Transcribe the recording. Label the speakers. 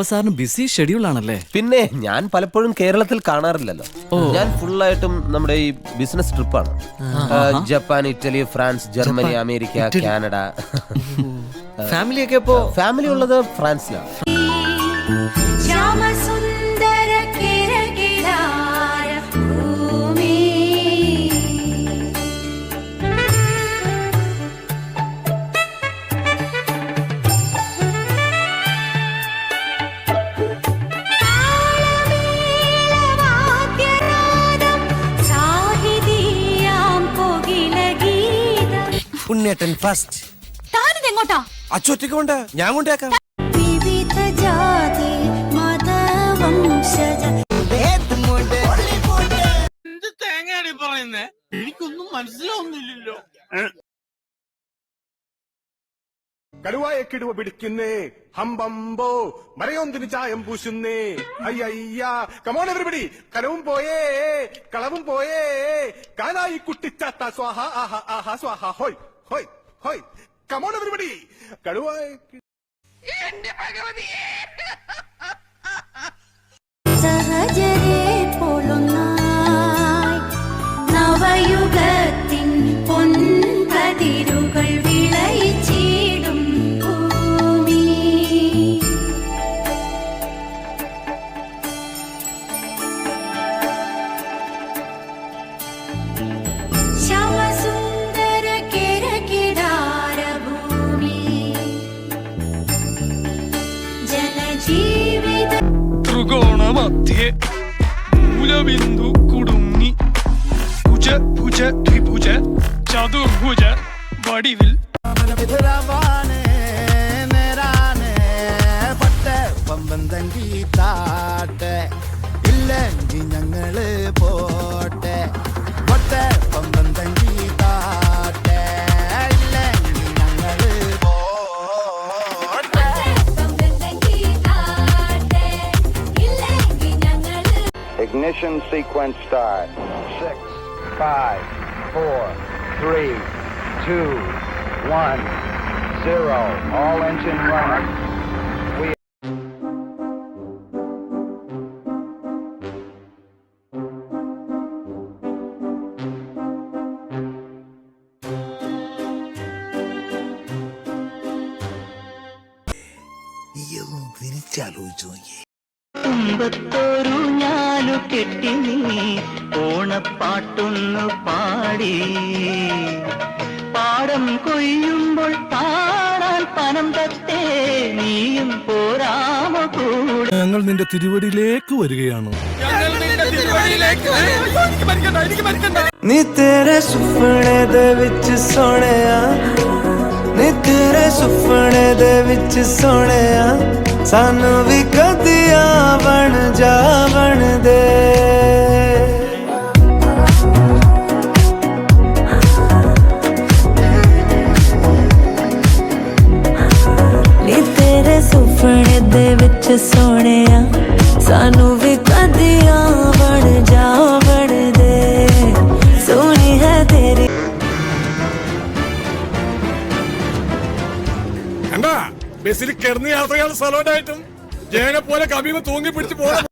Speaker 1: സാറിന് BC schedule ആണല്ലേ?
Speaker 2: പിന്നെ ഞാൻ പലപ്പോഴും കേരളത്തിൽ കാണാറില്ലല്ലോ. ഞാൻ ഫുള്ളായിട്ടും നമ്മുടെ ഈ ബിസിനസ് ട്രിപ്പാണ്. Japan, Italy, France, Germany, America, Canada.
Speaker 1: ഫാമിലിയൊക്കെ
Speaker 2: ഫാമിലി ഉള്ളത് ഫ്രാൻസിലാണ്.
Speaker 3: ഉണ്ണേട്ടൻ ഫസ്റ്റ്.
Speaker 4: താനിതെങ്ങോട്ടാ?
Speaker 3: അച്ചോറ്റിക്ക് കൊണ്ട് ഞാൻ കൊണ്ടേക്കാം.
Speaker 5: തേങ്ങയാണ് പറയുന്നേ, എനിക്കൊന്നും മനസ്സിലാവുന്നില്ലല്ലോ.
Speaker 6: കടുവായെക്കിടുവ പിടിക്കുന്നേ, ഹംബംബോ മരയൊന്തിന് ചായം പൂശുന്നേ. അയ്യ കമോൺ എവരിബഡി, കലവും പോയേ കളവും പോയേ, കാനായി കുട്ടിച്ചാത്ത സ്വാഹ ആഹ ആഹ സ്വാഹ ഹോയ് ഹോയ് ഹോയ്. കമോൺ എവരിബഡി, കടുവായ
Speaker 4: നവയുഗത്തിൻ പൊൻകതിരുകൾ വിളയിച്ചിടും ഭൂമി. ശ്യാമസുന്ദര കിരകിടാര ഭൂമി ജനജീവിത
Speaker 5: ത്രികോണമധ്യേ മൂലബിന്ദു കുടുങ്ങി ഭുജ ഭുജ ത്രിഭുജ ചതുർഭുജ വടിവിൽ
Speaker 3: പമ്പന്തങ്കി താട്ടെ ഇല്ലെങ്കിൽ ഞങ്ങള് പോട്ടെ. പൊട്ടെ പമ്പന്തങ്കി താട്ടെ ഇല്ലെങ്കിൽ ഞങ്ങള് പോട്ടെ.
Speaker 7: Ignition sequence start. 6, 5, 4, 3, 2, 1, 0. All engine running.
Speaker 3: തിരിച്ചാലോചിച്ചു നോക്കിയേ.
Speaker 8: തുമ്പത്തൊരു ഞാലു കെട്ടി നീ ഓണപ്പാട്ടൊന്നു പാടി, പാടം കൊയ്യുമ്പോൾ പാടാൻ പനം തത്തേ നീയും പോരാമ കൂടെ.
Speaker 3: ഞങ്ങൾ നിന്റെ തിരുവടിയിലേക്ക് വരികയാണ്.
Speaker 9: नी तेरे सुपने दे विच सोहणिया, नी तेरे सुपने दे विच सोहणिया, सानू भी कदिया बन जावन दे. नी तेरे सुपने दे विच सोहणिया, सानू भी कदिया बन जावन दे. सोनी है तेरी
Speaker 6: ബസ്സിൽ കിടന്ന് യാത്രകൾ സലോട്ടായിട്ടും ജയനെ പോലെ കവിമ തൂങ്ങി പിടിച്ച് പോകാൻ